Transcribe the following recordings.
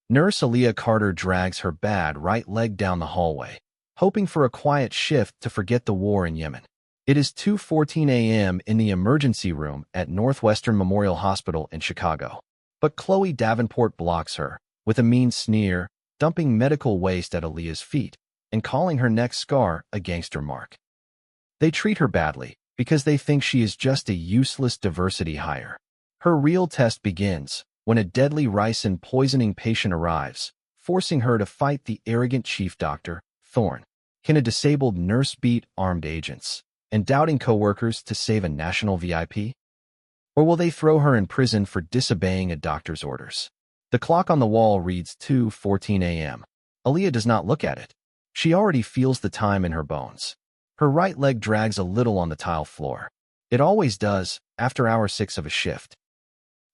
Nurse Aaliyah Carter drags her bad right leg down the hallway, hoping for a quiet shift to forget the war in Yemen. It is 2:14 a.m. in the emergency room at Northwestern Memorial Hospital in Chicago. But Chloe Davenport blocks her, with a mean sneer, dumping medical waste at Aaliyah's feet and calling her neck scar a gangster mark. They treat her badly because they think she is just a useless diversity hire. Her real test begins when a deadly ricin poisoning patient arrives, forcing her to fight the arrogant chief doctor, Thorne. Can a disabled nurse beat armed agents and doubting coworkers to save a national VIP? Or will they throw her in prison for disobeying a doctor's orders? The clock on the wall reads 2:14 a.m. Aaliyah does not look at it. She already feels the time in her bones. Her right leg drags a little on the tile floor. It always does after hour 6 of a shift.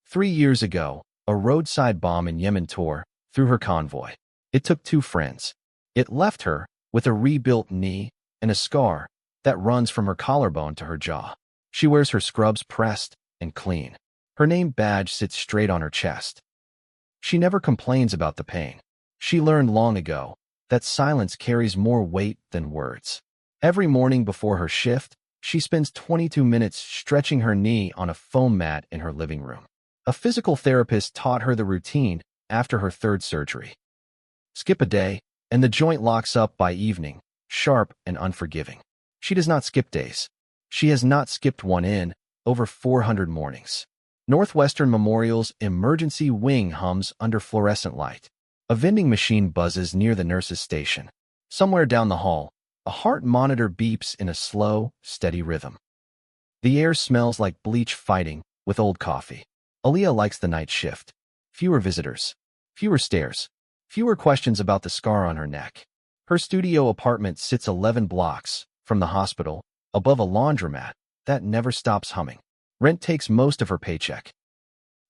3 years ago, a roadside bomb in Yemen tore through her convoy. It took 2 friends. It left her with a rebuilt knee and a scar that runs from her collarbone to her jaw. She wears her scrubs pressed and clean. Her name badge sits straight on her chest. She never complains about the pain. She learned long ago that silence carries more weight than words. Every morning before her shift, she spends 22 minutes stretching her knee on a foam mat in her living room. A physical therapist taught her the routine after her 3rd surgery. Skip a day, and the joint locks up by evening, sharp and unforgiving. She does not skip days. She has not skipped one in over 400 mornings. Northwestern Memorial's emergency wing hums under fluorescent light. A vending machine buzzes near the nurse's station. Somewhere down the hall, a heart monitor beeps in a slow, steady rhythm. The air smells like bleach fighting with old coffee. Aaliyah likes the night shift. Fewer visitors, fewer stares, fewer questions about the scar on her neck. Her studio apartment sits 11 blocks from the hospital, above a laundromat that never stops humming. Rent takes most of her paycheck.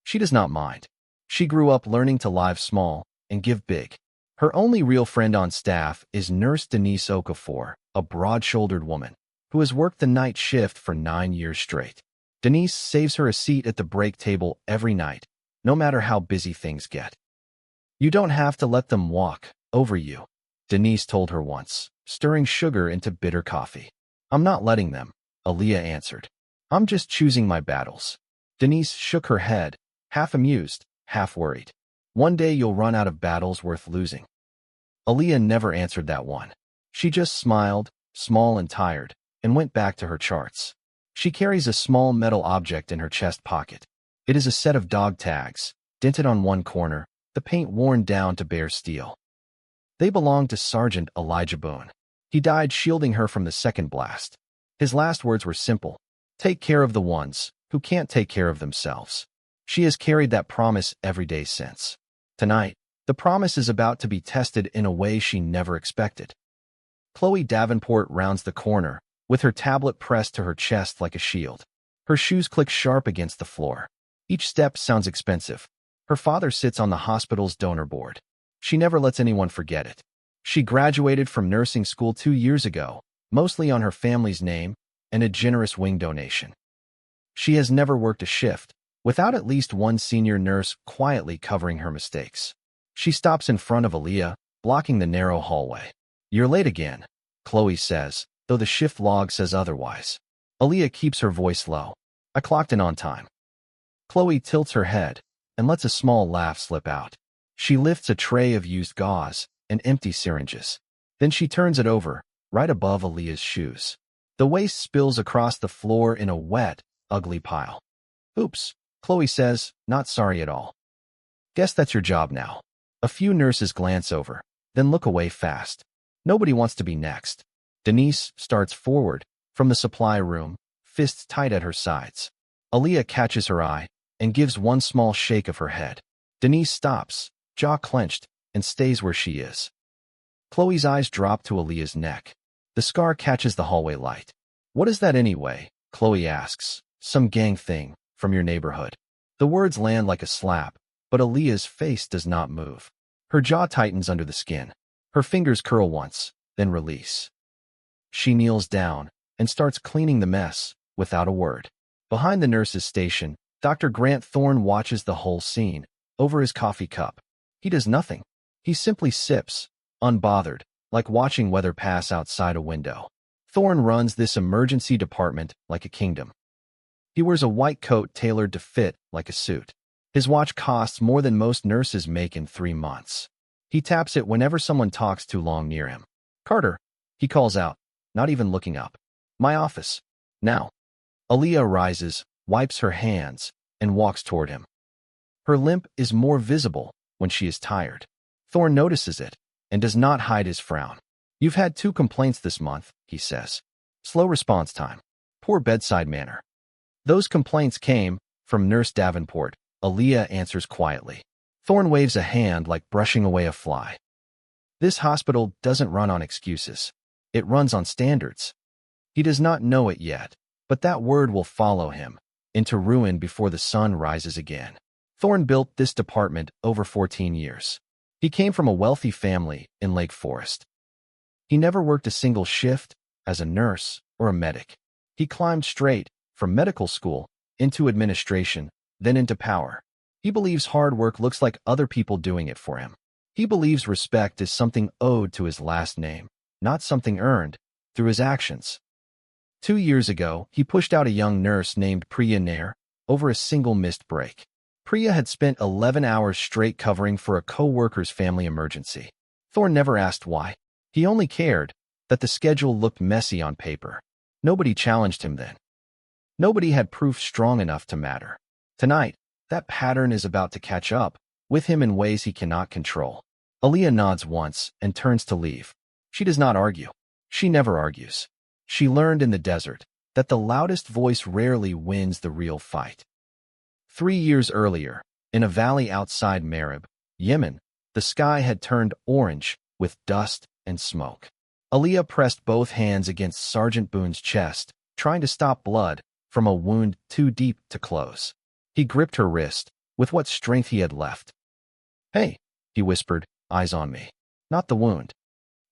She does not mind. She grew up learning to live small and give big. Her only real friend on staff is Nurse Denise Okafor, a broad-shouldered woman who has worked the night shift for 9 years straight. Denise saves her a seat at the break table every night, no matter how busy things get. "You don't have to let them walk over you," Denise told her once, stirring sugar into bitter coffee. "I'm not letting them," Aaliyah answered. "I'm just choosing my battles." Denise shook her head, half amused, half worried. "One day you'll run out of battles worth losing." Aaliyah never answered that one. She just smiled, small and tired, and went back to her charts. She carries a small metal object in her chest pocket. It is a set of dog tags, dented on one corner, the paint worn down to bare steel. They belonged to Sergeant Elijah Boone. He died shielding her from the second blast. His last words were simple: "Take care of the ones who can't take care of themselves." She has carried that promise every day since. Tonight, the promise is about to be tested in a way she never expected. Chloe Davenport rounds the corner, with her tablet pressed to her chest like a shield. Her shoes click sharp against the floor. Each step sounds expensive. Her father sits on the hospital's donor board. She never lets anyone forget it. She graduated from nursing school 2 years ago, mostly on her family's name and a generous wing donation. She has never worked a shift without at least one senior nurse quietly covering her mistakes. She stops in front of Aaliyah, blocking the narrow hallway. "You're late again," Chloe says, though the shift log says otherwise. Aaliyah keeps her voice low. "I clocked in on time." Chloe tilts her head and lets a small laugh slip out. She lifts a tray of used gauze and empty syringes. Then she turns it over, right above Aaliyah's shoes. The waste spills across the floor in a wet, ugly pile. "Oops," Chloe says, not sorry at all. "Guess that's your job now." A few nurses glance over, then look away fast. Nobody wants to be next. Denise starts forward from the supply room, fists tight at her sides. Aaliyah catches her eye and gives one small shake of her head. Denise stops, jaw clenched, and stays where she is. Chloe's eyes drop to Aaliyah's neck. The scar catches the hallway light. "What is that anyway?" Chloe asks. "Some gang thing from your neighborhood." The words land like a slap, but Aaliyah's face does not move. Her jaw tightens under the skin. Her fingers curl once, then release. She kneels down and starts cleaning the mess without a word. Behind the nurse's station, Dr. Grant Thorne watches the whole scene over his coffee cup. He does nothing. He simply sips, unbothered, like watching weather pass outside a window. Thorne runs this emergency department like a kingdom. He wears a white coat tailored to fit like a suit. His watch costs more than most nurses make in 3 months. He taps it whenever someone talks too long near him. "Carter," he calls out, not even looking up. "My office. Now." Aaliyah rises, wipes her hands, and walks toward him. Her limp is more visible when she is tired. Thorne notices it and does not hide his frown. "You've had 2 complaints this month," he says. "Slow response time. Poor bedside manner." "Those complaints came from Nurse Davenport," Aaliyah answers quietly. Thorne waves a hand like brushing away a fly. This hospital doesn't run on excuses. It runs on standards. He does not know it yet, but that word will follow him into ruin before the sun rises again. Thorne built this department over 14 years. He came from a wealthy family in Lake Forest. He never worked a single shift as a nurse or a medic. He climbed straight from medical school into administration, then into power. He believes hard work looks like other people doing it for him. He believes respect is something owed to his last name, not something earned through his actions. 2 years ago, he pushed out a young nurse named Priya Nair over a single missed break. Priya had spent 11 hours straight covering for a co-worker's family emergency. Thorne never asked why. He only cared that the schedule looked messy on paper. Nobody challenged him then. Nobody had proof strong enough to matter. Tonight, that pattern is about to catch up with him in ways he cannot control. Aaliyah nods once and turns to leave. She does not argue. She never argues. She learned in the desert that the loudest voice rarely wins the real fight. 3 years earlier, in a valley outside Marib, Yemen, the sky had turned orange with dust and smoke. Aaliyah pressed both hands against Sergeant Boone's chest, trying to stop blood from a wound too deep to close. He gripped her wrist with what strength he had left. "Hey," he whispered, "eyes on me. Not the wound."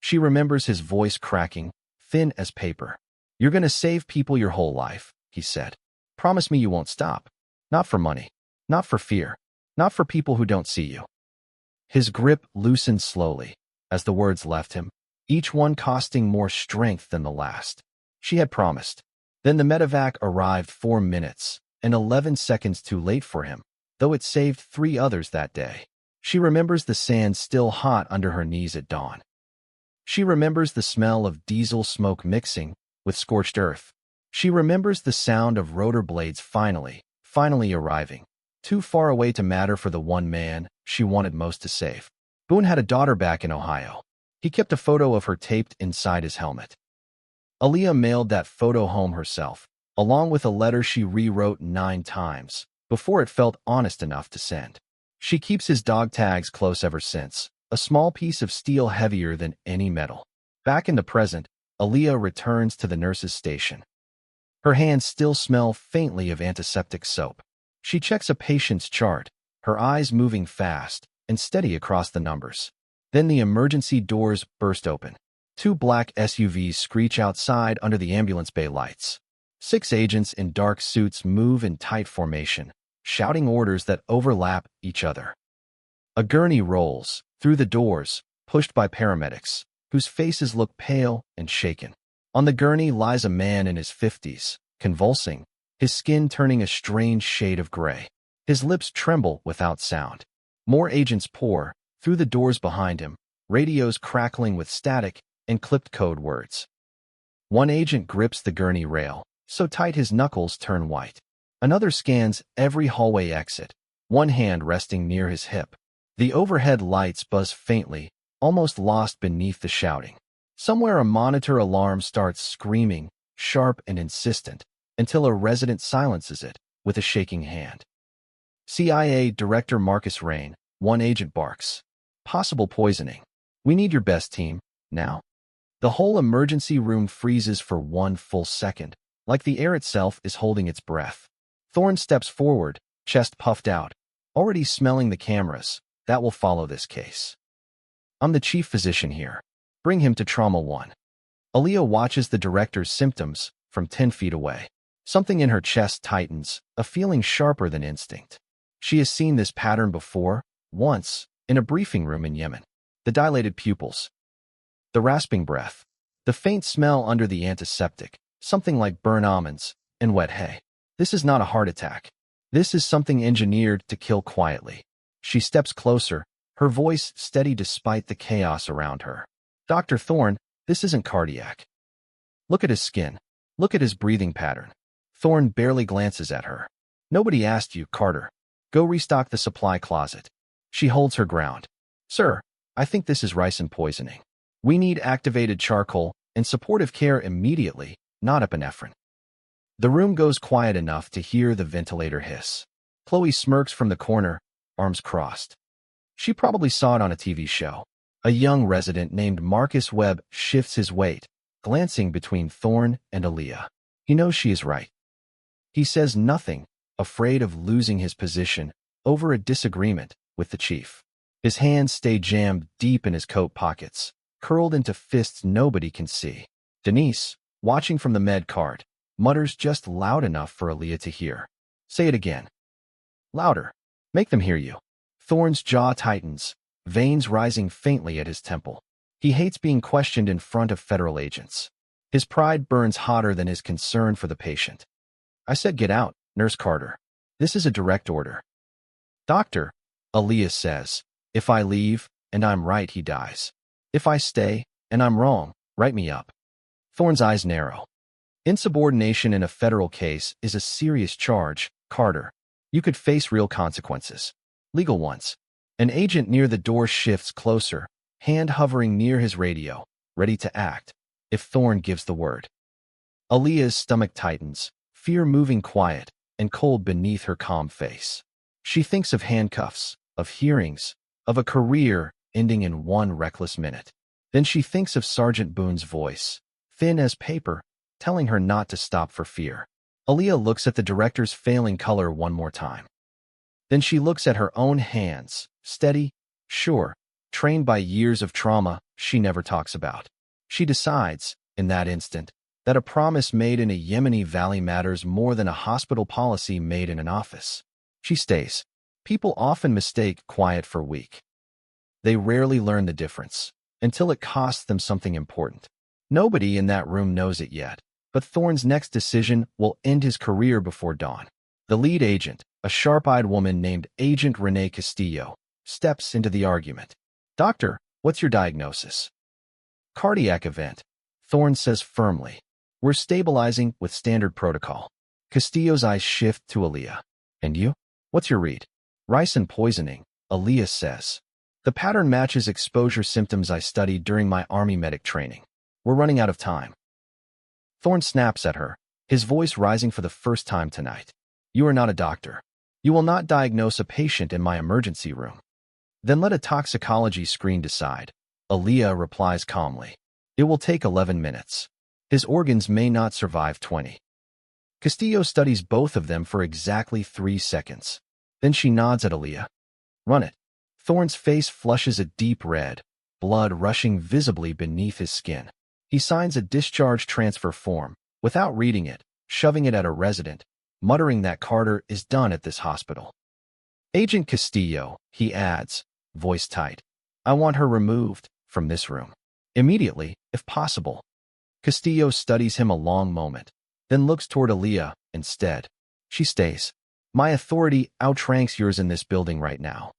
She remembers his voice cracking, thin as paper. "You're going to save people your whole life," he said. "Promise me you won't stop. Not for money. Not for fear. Not for people who don't see you." His grip loosened slowly as the words left him, each one costing more strength than the last. She had promised. Then the medevac arrived 4 minutes and 11 seconds too late for him, though it saved 3 others that day. She remembers the sand still hot under her knees at dawn. She remembers the smell of diesel smoke mixing with scorched earth. She remembers the sound of rotor blades finally arriving, too far away to matter for the one man she wanted most to save. Boone had a daughter back in Ohio. He kept a photo of her taped inside his helmet. Aaliyah mailed that photo home herself, along with a letter she rewrote 9 times before it felt honest enough to send. She keeps his dog tags close ever since, a small piece of steel heavier than any metal. Back in the present, Aaliyah returns to the nurse's station. Her hands still smell faintly of antiseptic soap. She checks a patient's chart, her eyes moving fast and steady across the numbers. Then the emergency doors burst open. 2 black SUVs screech outside under the ambulance bay lights. 6 agents in dark suits move in tight formation, shouting orders that overlap each other. A gurney rolls through the doors, pushed by paramedics, whose faces look pale and shaken. On the gurney lies a man in his 50s, convulsing, his skin turning a strange shade of gray. His lips tremble without sound. More agents pour through the doors behind him, radios crackling with static and clipped code words. One agent grips the gurney rail, so tight his knuckles turn white. Another scans every hallway exit, one hand resting near his hip. The overhead lights buzz faintly, almost lost beneath the shouting. Somewhere a monitor alarm starts screaming, sharp and insistent, until a resident silences it with a shaking hand. CIA Director Marcus Rain, one agent barks. "Possible poisoning. We need your best team, now." The whole emergency room freezes for 1 full second, like the air itself is holding its breath. Thorne steps forward, chest puffed out, already smelling the cameras that will follow this case. "I'm the chief physician here. Bring him to Trauma 1. Aaliyah watches the director's symptoms from 10 feet away. Something in her chest tightens, a feeling sharper than instinct. She has seen this pattern before, once, in a briefing room in Yemen. The dilated pupils. The rasping breath. The faint smell under the antiseptic, something like burnt almonds and wet hay. This is not a heart attack. This is something engineered to kill quietly. She steps closer, her voice steady despite the chaos around her. Dr. Thorne, this isn't cardiac. Look at his skin. Look at his breathing pattern. Thorne barely glances at her. Nobody asked you, Carter. Go restock the supply closet. She holds her ground. Sir, I think this is ricin poisoning. We need activated charcoal and supportive care immediately, not epinephrine. The room goes quiet enough to hear the ventilator hiss. Chloe smirks from the corner, arms crossed. She probably saw it on a TV show. A young resident named Marcus Webb shifts his weight, glancing between Thorne and Aaliyah. He knows she is right. He says nothing, afraid of losing his position over a disagreement with the chief. His hands stay jammed deep in his coat pockets, curled into fists nobody can see. Denise, watching from the med cart, mutters just loud enough for Aaliyah to hear. Say it again. Louder. Make them hear you. Thorne's jaw tightens, veins rising faintly at his temple. He hates being questioned in front of federal agents. His pride burns hotter than his concern for the patient. I said get out, Nurse Carter. This is a direct order. Doctor, Aaliyah says, if I leave, and I'm right, he dies. If I stay, and I'm wrong, write me up. Thorne's eyes narrow. Insubordination in a federal case is a serious charge, Carter. You could face real consequences. Legal ones. An agent near the door shifts closer, hand hovering near his radio, ready to act, if Thorne gives the word. Aaliyah's stomach tightens, fear moving quiet and cold beneath her calm face. She thinks of handcuffs, of hearings, of a career ending in one reckless minute. Then she thinks of Sergeant Boone's voice, thin as paper, telling her not to stop for fear. Aaliyah looks at the director's failing color one more time. Then she looks at her own hands, steady, sure, trained by years of trauma she never talks about. She decides, in that instant, that a promise made in a Yemeni valley matters more than a hospital policy made in an office. She stays. People often mistake quiet for weak. They rarely learn the difference, until it costs them something important. Nobody in that room knows it yet, but Thorne's next decision will end his career before dawn. The lead agent, a sharp-eyed woman named Agent Renee Castillo, steps into the argument. Doctor, what's your diagnosis? Cardiac event, Thorne says firmly. We're stabilizing with standard protocol. Castillo's eyes shift to Aaliyah. And you? What's your read? Ricin poisoning, Aaliyah says. The pattern matches exposure symptoms I studied during my Army medic training. We're running out of time. Thorne snaps at her, his voice rising for the first time tonight. You are not a doctor. You will not diagnose a patient in my emergency room. Then let a toxicology screen decide, Aaliyah replies calmly. It will take 11 minutes. His organs may not survive 20. Castillo studies both of them for exactly 3 seconds. Then she nods at Aaliyah. Run it. Thorne's face flushes a deep red, blood rushing visibly beneath his skin. He signs a discharge transfer form, without reading it, shoving it at a resident, muttering that Carter is done at this hospital. Agent Castillo, he adds, voice tight. I want her removed from this room. Immediately, if possible. Castillo studies him a long moment, then looks toward Aaliyah instead. She stays. My authority outranks yours in this building right now.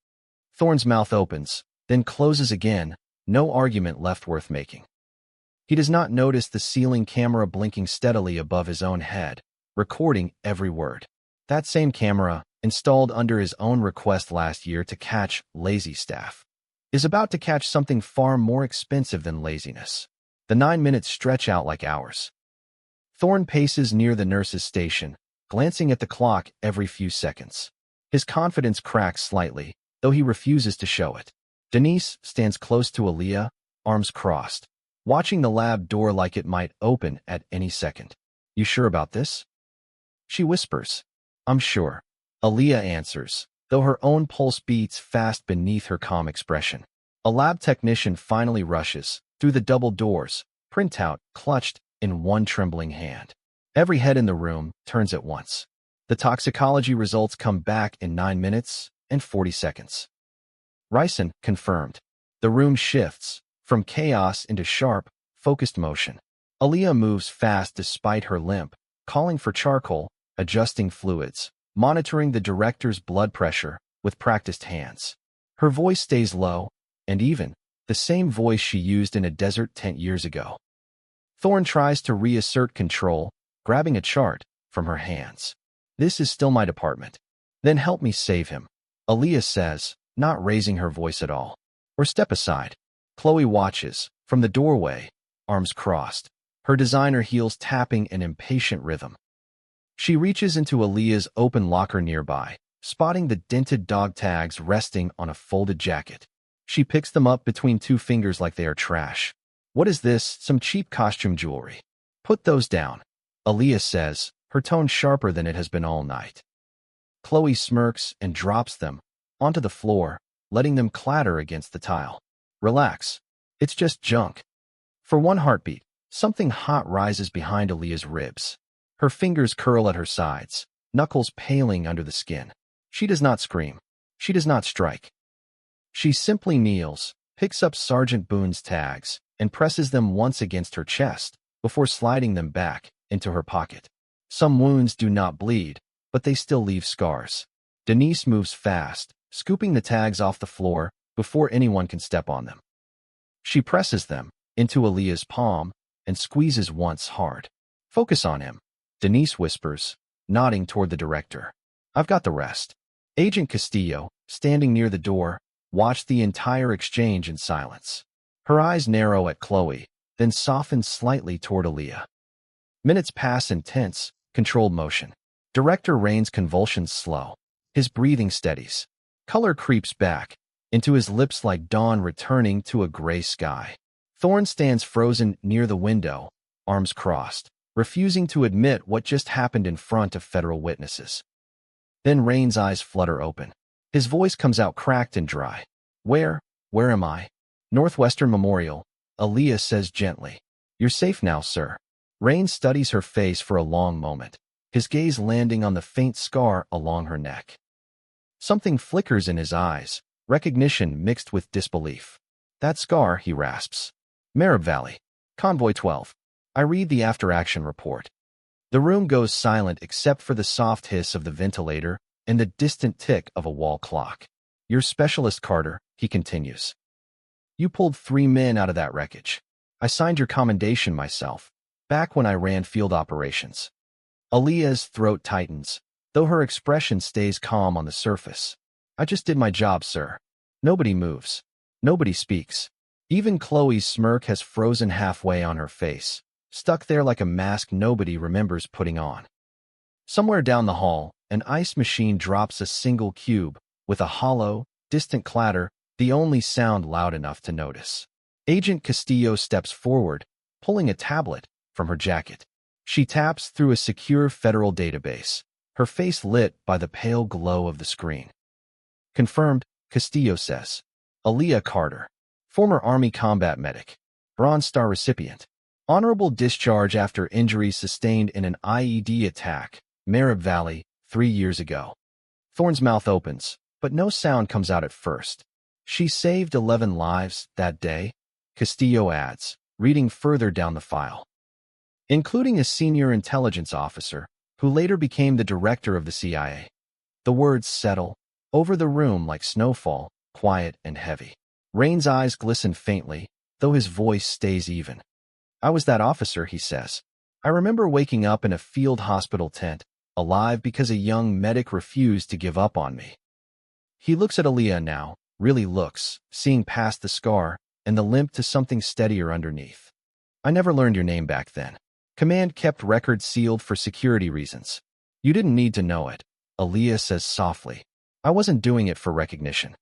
Thorne's mouth opens, then closes again, no argument left worth making. He does not notice the ceiling camera blinking steadily above his own head, recording every word. That same camera, installed under his own request last year to catch lazy staff, is about to catch something far more expensive than laziness. The 9 minutes stretch out like hours. Thorne paces near the nurse's station, glancing at the clock every few seconds. His confidence cracks slightly, though he refuses to show it. Denise stands close to Aaliyah, arms crossed, watching the lab door like it might open at any second. You sure about this? She whispers. I'm sure. Aaliyah answers, though her own pulse beats fast beneath her calm expression. A lab technician finally rushes, through the double doors, printout clutched in one trembling hand. Every head in the room turns at once. The toxicology results come back in 9 minutes and 40 seconds. Ryson confirmed. The room shifts from chaos into sharp, focused motion. Aaliyah moves fast despite her limp, calling for charcoal, adjusting fluids, monitoring the director's blood pressure with practiced hands. Her voice stays low and even, the same voice she used in a desert tent years ago. Thorne tries to reassert control, grabbing a chart from her hands. This is still my department. Then help me save him, Aaliyah says, not raising her voice at all. Or step aside. Chloe watches, from the doorway, arms crossed, her designer heels tapping an impatient rhythm. She reaches into Aaliyah's open locker nearby, spotting the dented dog tags resting on a folded jacket. She picks them up between two fingers like they are trash. What is this? Some cheap costume jewelry. Put those down, Aaliyah says, her tone sharper than it has been all night. Chloe smirks and drops them onto the floor, letting them clatter against the tile. Relax. It's just junk. For one heartbeat, something hot rises behind Aaliyah's ribs. Her fingers curl at her sides, knuckles paling under the skin. She does not scream. She does not strike. She simply kneels, picks up Sergeant Boone's tags, and presses them once against her chest before sliding them back into her pocket. Some wounds do not bleed, but they still leave scars. Denise moves fast, scooping the tags off the floor before anyone can step on them. She presses them into Aaliyah's palm and squeezes once hard. Focus on him, Denise whispers, nodding toward the director. I've got the rest. Agent Castillo, standing near the door, watched the entire exchange in silence. Her eyes narrow at Chloe, then soften slightly toward Aaliyah. Minutes pass in tense, controlled motion. Director Rain's convulsions slow. His breathing steadies. Color creeps back into his lips like dawn returning to a gray sky. Thorne stands frozen near the window, arms crossed, refusing to admit what just happened in front of federal witnesses. Then Rain's eyes flutter open. His voice comes out cracked and dry. Where am I? Northwestern Memorial, Aaliyah says gently. You're safe now, sir. Rain studies her face for a long moment, his gaze landing on the faint scar along her neck. Something flickers in his eyes, recognition mixed with disbelief. That scar, he rasps. Marib Valley. Convoy 12. I read the after-action report. The room goes silent except for the soft hiss of the ventilator and the distant tick of a wall clock. You're specialist, Carter, he continues. You pulled 3 men out of that wreckage. I signed your commendation myself, back when I ran field operations. Aaliyah's throat tightens, though her expression stays calm on the surface. I just did my job, sir. Nobody moves. Nobody speaks. Even Chloe's smirk has frozen halfway on her face, stuck there like a mask nobody remembers putting on. Somewhere down the hall, an ice machine drops a single cube, with a hollow, distant clatter, the only sound loud enough to notice. Agent Castillo steps forward, pulling a tablet from her jacket. She taps through a secure federal database, her face lit by the pale glow of the screen. Confirmed, Castillo says. Aaliyah Carter, former Army combat medic, Bronze Star recipient. Honorable discharge after injuries sustained in an IED attack, Marib Valley, 3 years ago. Thorne's mouth opens, but no sound comes out at first. She saved 11 lives that day, Castillo adds, reading further down the file. Including a senior intelligence officer, who later became the director of the CIA. The words settle over the room like snowfall, quiet and heavy. Rain's eyes glisten faintly, though his voice stays even. I was that officer, he says. I remember waking up in a field hospital tent, alive because a young medic refused to give up on me. He looks at Aaliyah now, really looks, seeing past the scar and the limp to something steadier underneath. I never learned your name back then. Command kept records sealed for security reasons. You didn't need to know it, Aaliyah says softly. I wasn't doing it for recognition.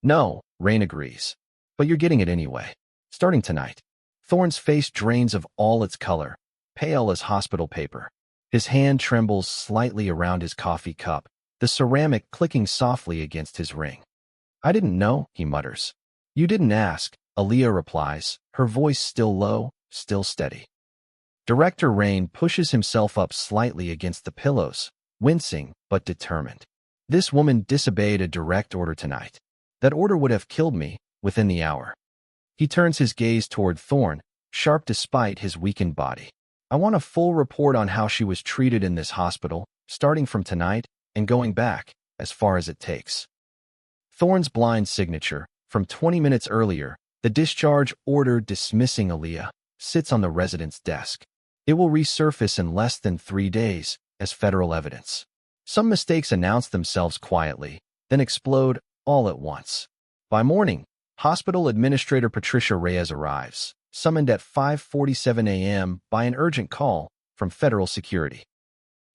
No, Rain agrees. But you're getting it anyway. Starting tonight. Thorne's face drains of all its color, pale as hospital paper. His hand trembles slightly around his coffee cup, the ceramic clicking softly against his ring. I didn't know, he mutters. You didn't ask, Aaliyah replies, her voice still low, still steady. Director Rain pushes himself up slightly against the pillows, wincing but determined. This woman disobeyed a direct order tonight. That order would have killed me within the hour. He turns his gaze toward Thorne, sharp despite his weakened body. I want a full report on how she was treated in this hospital, starting from tonight and going back as far as it takes. Thorne's blind signature, from 20 minutes earlier, the discharge order dismissing Aaliyah, sits on the resident's desk. It will resurface in less than 3 days as federal evidence. Some mistakes announce themselves quietly, then explode all at once. By morning, hospital administrator Patricia Reyes arrives, summoned at 5:47 a.m. by an urgent call from federal security.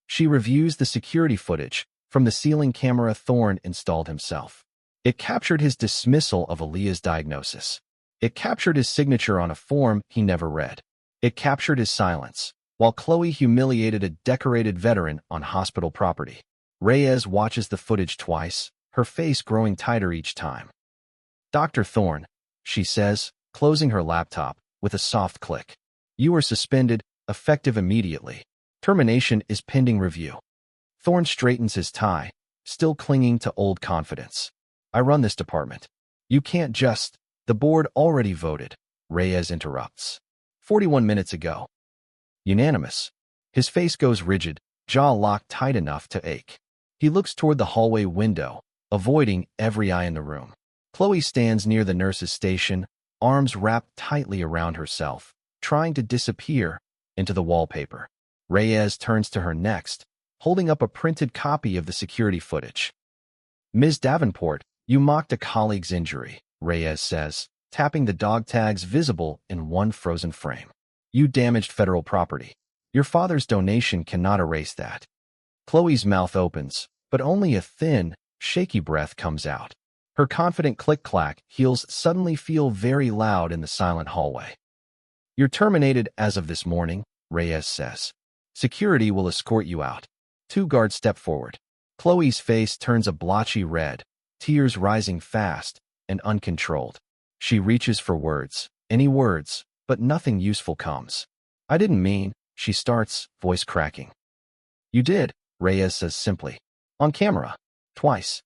She reviews the security footage from the ceiling camera Thorne installed himself. It captured his dismissal of Aaliyah's diagnosis. It captured his signature on a form he never read. It captured his silence, while Chloe humiliated a decorated veteran on hospital property. Reyes watches the footage twice, her face growing tighter each time. Dr. Thorne, she says, closing her laptop with a soft click. You are suspended, effective immediately. Termination is pending review. Thorne straightens his tie, still clinging to old confidence. I run this department. You can't just. The board already voted, Reyes interrupts. 41 minutes ago. Unanimous. His face goes rigid, jaw locked tight enough to ache. He looks toward the hallway window, avoiding every eye in the room. Chloe stands near the nurse's station, arms wrapped tightly around herself, trying to disappear into the wallpaper. Reyes turns to her next, holding up a printed copy of the security footage. Ms. Davenport, you mocked a colleague's injury, Reyes says, tapping the dog tags visible in one frozen frame. You damaged federal property. Your father's donation cannot erase that. Chloe's mouth opens, but only a thin, shaky breath comes out. Her confident click-clack heels suddenly feel very loud in the silent hallway. You're terminated as of this morning, Reyes says. Security will escort you out. 2 guards step forward. Chloe's face turns a blotchy red, tears rising fast and uncontrolled. She reaches for words, any words, but nothing useful comes. I didn't mean, she starts, voice cracking. You did, Reyes says simply. On camera. Twice.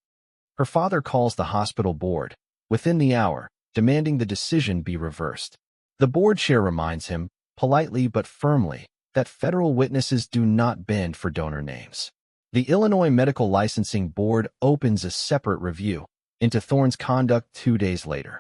Her father calls the hospital board, within the hour, demanding the decision be reversed. The board chair reminds him, politely but firmly, that federal witnesses do not bend for donor names. The Illinois Medical Licensing Board opens a separate review into Thorne's conduct 2 days later.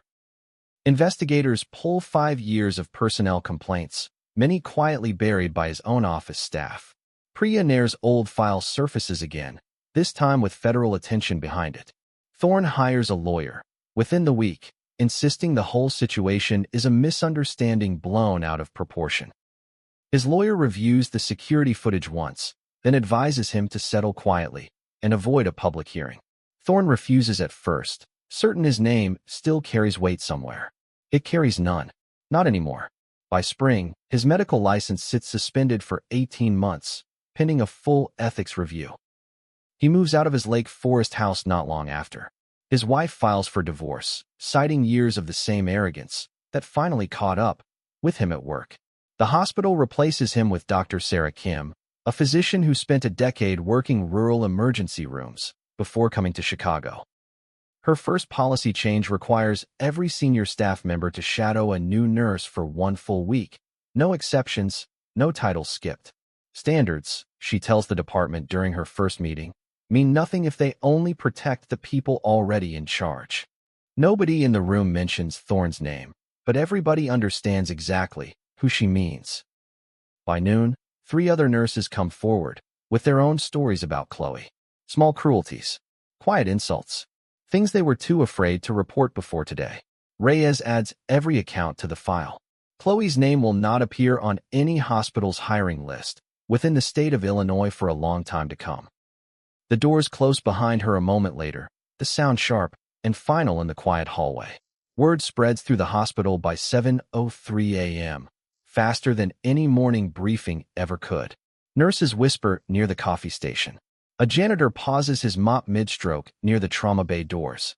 Investigators pull 5 years of personnel complaints, many quietly buried by his own office staff. Priya Nair's old file surfaces again, this time with federal attention behind it. Thorne hires a lawyer, within the week, insisting the whole situation is a misunderstanding blown out of proportion. His lawyer reviews the security footage once, then advises him to settle quietly and avoid a public hearing. Thorne refuses at first, certain his name still carries weight somewhere. It carries none. Not anymore. By spring, his medical license sits suspended for 18 months, pending a full ethics review. He moves out of his Lake Forest house not long after. His wife files for divorce, citing years of the same arrogance that finally caught up with him at work. The hospital replaces him with Dr. Sarah Kim, a physician who spent a decade working rural emergency rooms before coming to Chicago. Her first policy change requires every senior staff member to shadow a new nurse for 1 full week. No exceptions, no titles skipped. Standards, she tells the department during her first meeting, mean nothing if they only protect the people already in charge. Nobody in the room mentions Thorne's name, but everybody understands exactly who she means. By noon, 3 other nurses come forward, with their own stories about Chloe. Small cruelties, quiet insults, things they were too afraid to report before today. Reyes adds every account to the file. Chloe's name will not appear on any hospital's hiring list within the state of Illinois for a long time to come. The doors close behind her a moment later, the sound sharp and final in the quiet hallway. Word spreads through the hospital by 7:03 a.m., faster than any morning briefing ever could. Nurses whisper near the coffee station. A janitor pauses his mop mid-stroke near the trauma bay doors.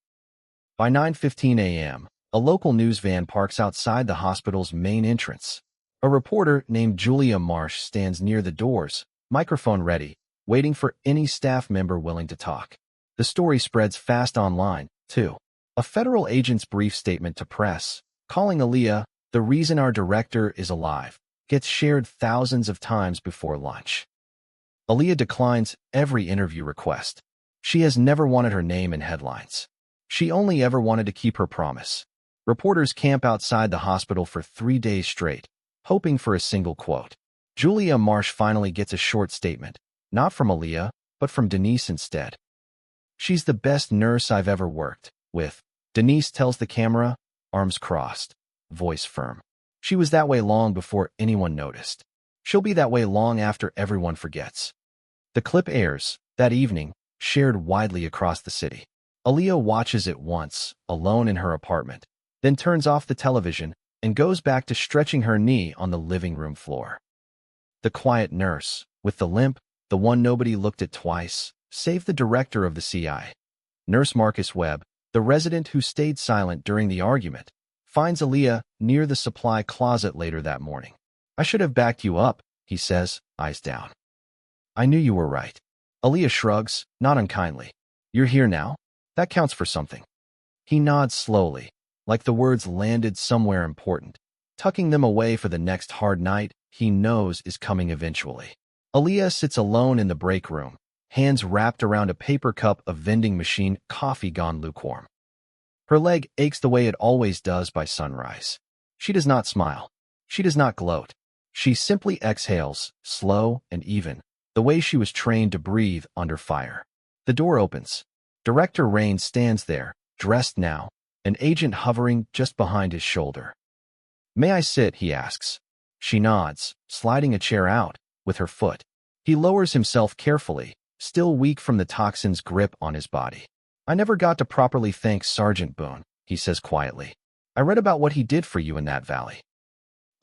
By 9:15 a.m., a local news van parks outside the hospital's main entrance. A reporter named Julia Marsh stands near the doors, microphone ready, waiting for any staff member willing to talk. The story spreads fast online, too. A federal agent's brief statement to press, calling Aaliyah the reason our director is alive, gets shared thousands of times before lunch. Aaliyah declines every interview request. She has never wanted her name in headlines. She only ever wanted to keep her promise. Reporters camp outside the hospital for 3 days straight, hoping for a single quote. Julia Marsh finally gets a short statement, not from Aaliyah, but from Denise instead. She's the best nurse I've ever worked with, Denise tells the camera, arms crossed, voice firm. She was that way long before anyone noticed. She'll be that way long after everyone forgets. The clip airs, that evening, shared widely across the city. Aaliyah watches it once, alone in her apartment, then turns off the television and goes back to stretching her knee on the living room floor. The quiet nurse, with the limp, the one nobody looked at twice, saved the director of the CI. Nurse Marcus Webb, the resident who stayed silent during the argument, finds Aaliyah near the supply closet later that morning. I should have backed you up, he says, eyes down. I knew you were right. Aaliyah shrugs, not unkindly. You're here now? That counts for something. He nods slowly, like the words landed somewhere important, tucking them away for the next hard night he knows is coming eventually. Aaliyah sits alone in the break room, hands wrapped around a paper cup of vending machine coffee gone lukewarm. Her leg aches the way it always does by sunrise. She does not smile. She does not gloat. She simply exhales, slow and even, the way she was trained to breathe under fire. The door opens. Director Rain stands there, dressed now, an agent hovering just behind his shoulder. May I sit, he asks. She nods, sliding a chair out, with her foot. He lowers himself carefully, still weak from the toxin's grip on his body. I never got to properly thank Sergeant Boone, he says quietly. I read about what he did for you in that valley.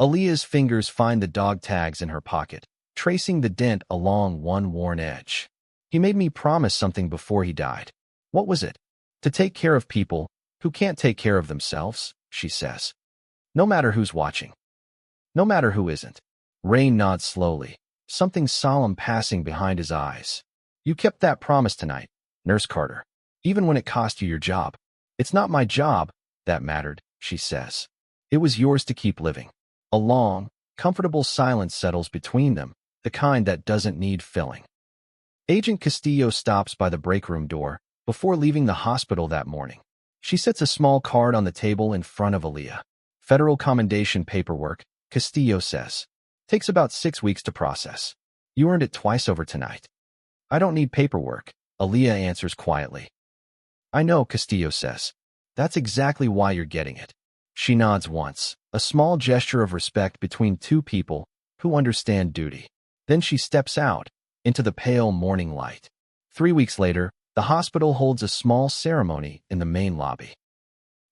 Aaliyah's fingers find the dog tags in her pocket, tracing the dent along one worn edge. He made me promise something before he died. What was it? To take care of people who can't take care of themselves, she says. No matter who's watching. No matter who isn't. Rain nods slowly, something solemn passing behind his eyes. You kept that promise tonight, Nurse Carter, even when it cost you your job. It's not my job that mattered, she says. It was yours to keep living. A long, comfortable silence settles between them, the kind that doesn't need filling. Agent Castillo stops by the break room door before leaving the hospital that morning. She sets a small card on the table in front of Aaliyah. Federal commendation paperwork, Castillo says. Takes about 6 weeks to process. You earned it twice over tonight. I don't need paperwork, Aaliyah answers quietly. I know, Castillo says. That's exactly why you're getting it. She nods once, a small gesture of respect between two people who understand duty. Then she steps out into the pale morning light. 3 weeks later, the hospital holds a small ceremony in the main lobby.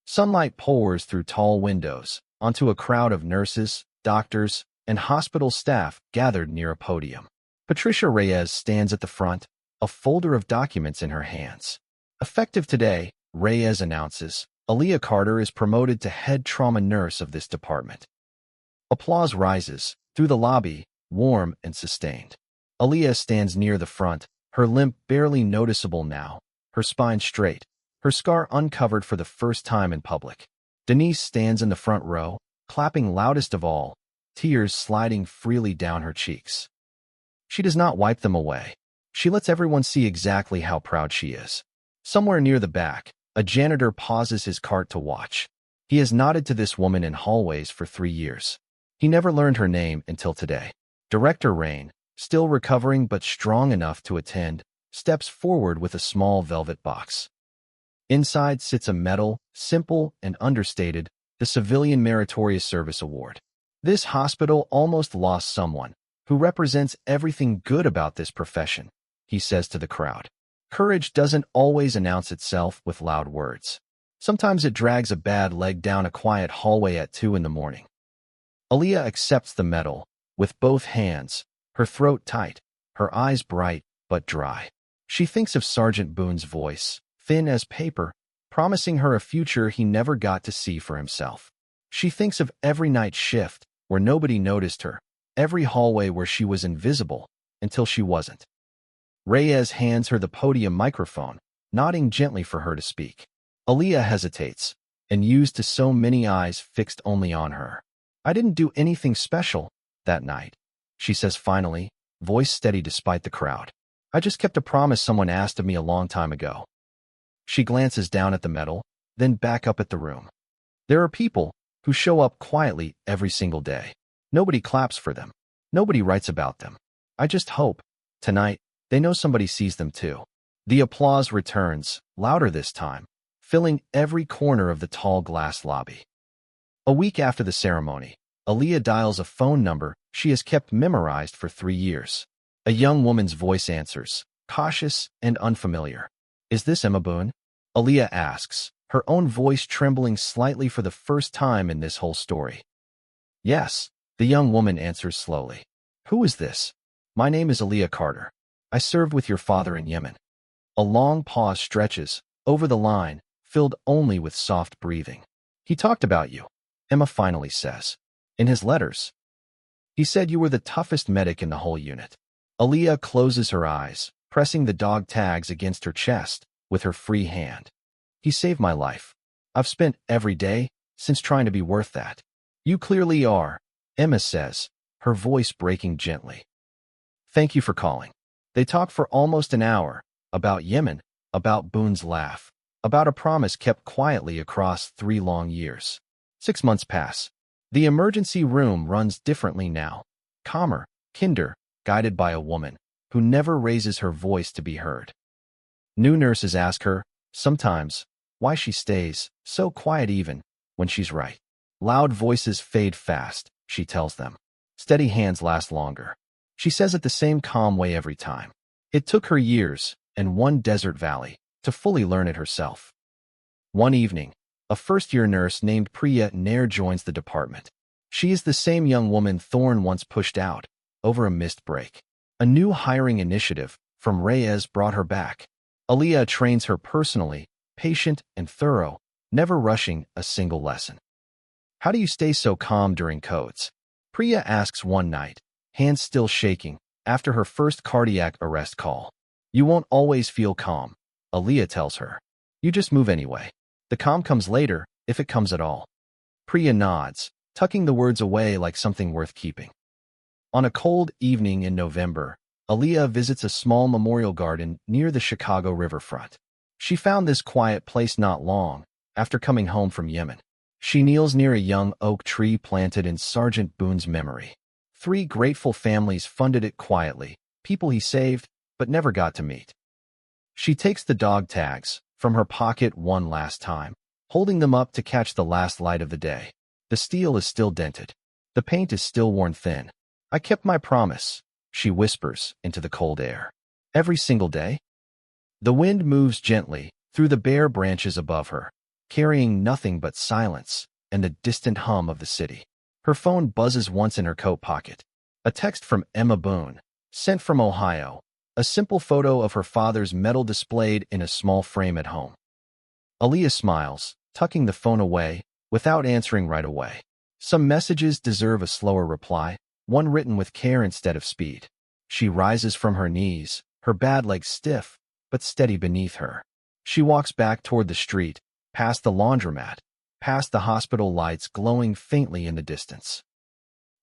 Sunlight pours through tall windows onto a crowd of nurses, doctors, and hospital staff gathered near a podium. Patricia Reyes stands at the front, a folder of documents in her hands. Effective today, Reyes announces, Aaliyah Carter is promoted to head trauma nurse of this department. Applause rises through the lobby, warm and sustained. Aaliyah stands near the front, her limp barely noticeable now, her spine straight, her scar uncovered for the first time in public. Denise stands in the front row, clapping loudest of all, tears sliding freely down her cheeks. She does not wipe them away. She lets everyone see exactly how proud she is. Somewhere near the back, a janitor pauses his cart to watch. He has nodded to this woman in hallways for 3 years. He never learned her name until today. Director Rain, still recovering but strong enough to attend, steps forward with a small velvet box. Inside sits a medal, simple and understated, the Civilian Meritorious Service Award. This hospital almost lost someone who represents everything good about this profession, he says to the crowd. Courage doesn't always announce itself with loud words. Sometimes it drags a bad leg down a quiet hallway at 2 in the morning. Aaliyah accepts the medal with both hands, her throat tight, her eyes bright but dry. She thinks of Sergeant Boone's voice, thin as paper, promising her a future he never got to see for himself. She thinks of every night shift where nobody noticed her, every hallway where she was invisible until she wasn't. Reyes hands her the podium microphone, nodding gently for her to speak. Aaliyah hesitates, and used to so many eyes fixed only on her. I didn't do anything special that night, she says finally, voice steady despite the crowd. I just kept a promise someone asked of me a long time ago. She glances down at the medal, then back up at the room. There are people who show up quietly every single day. Nobody claps for them. Nobody writes about them. I just hope, tonight, they know somebody sees them too. The applause returns, louder this time, filling every corner of the tall glass lobby. A week after the ceremony, Aaliyah dials a phone number she has kept memorized for 3 years. A young woman's voice answers, cautious and unfamiliar. Is this Emma Boone? Aaliyah asks, her own voice trembling slightly for the first time in this whole story. Yes, the young woman answers slowly. Who is this? My name is Aaliyah Carter. I served with your father in Yemen. A long pause stretches over the line, filled only with soft breathing. He talked about you, Emma finally says. In his letters. He said you were the toughest medic in the whole unit. Aaliyah closes her eyes, pressing the dog tags against her chest with her free hand. He saved my life. I've spent every day since trying to be worth that. You clearly are, Emma says, her voice breaking gently. Thank you for calling. They talked for almost an hour, about Yemen, about Boone's laugh, about a promise kept quietly across 3 long years. 6 months pass. The emergency room runs differently now, calmer, kinder, guided by a woman who never raises her voice to be heard. New nurses ask her, sometimes, why she stays so quiet even when she's right. Loud voices fade fast, she tells them. Steady hands last longer. She says it the same calm way every time. It took her years and one desert valley to fully learn it herself. One evening, a first-year nurse named Priya Nair joins the department. She is the same young woman Thorne once pushed out over a missed break. A new hiring initiative from Reyes brought her back. Aaliyah trains her personally, patient and thorough, never rushing a single lesson. How do you stay so calm during codes? Priya asks one night, hands still shaking, after her first cardiac arrest call. You won't always feel calm, Aaliyah tells her. You just move anyway. The calm comes later, if it comes at all. Priya nods, tucking the words away like something worth keeping. On a cold evening in November, Aaliyah visits a small memorial garden near the Chicago riverfront. She found this quiet place not long after coming home from Yemen. She kneels near a young oak tree planted in Sergeant Boone's memory. 3 grateful families funded it quietly, people he saved but never got to meet. She takes the dog tags from her pocket one last time, holding them up to catch the last light of the day. The steel is still dented. The paint is still worn thin. I kept my promise, she whispers into the cold air. Every single day? The wind moves gently through the bare branches above her, carrying nothing but silence and the distant hum of the city. Her phone buzzes once in her coat pocket. A text from Emma Boone, sent from Ohio, a simple photo of her father's medal displayed in a small frame at home. Aaliyah smiles, tucking the phone away, without answering right away. Some messages deserve a slower reply, one written with care instead of speed. She rises from her knees, her bad legs stiff, but steady beneath her. She walks back toward the street, past the laundromat, past the hospital lights glowing faintly in the distance.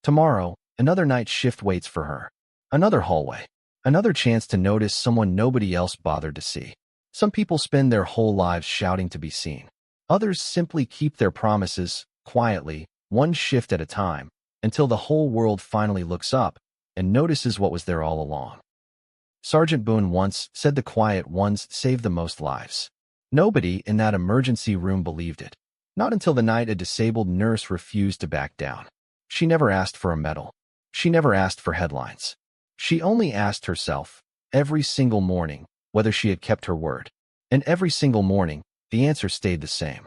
Tomorrow, another night shift waits for her. Another hallway. Another chance to notice someone nobody else bothered to see. Some people spend their whole lives shouting to be seen. Others simply keep their promises, quietly, one shift at a time, until the whole world finally looks up and notices what was there all along. Sergeant Boone once said the quiet ones save the most lives. Nobody in that emergency room believed it. Not until the night a disabled nurse refused to back down. She never asked for a medal. She never asked for headlines. She only asked herself, every single morning, whether she had kept her word. And every single morning, the answer stayed the same.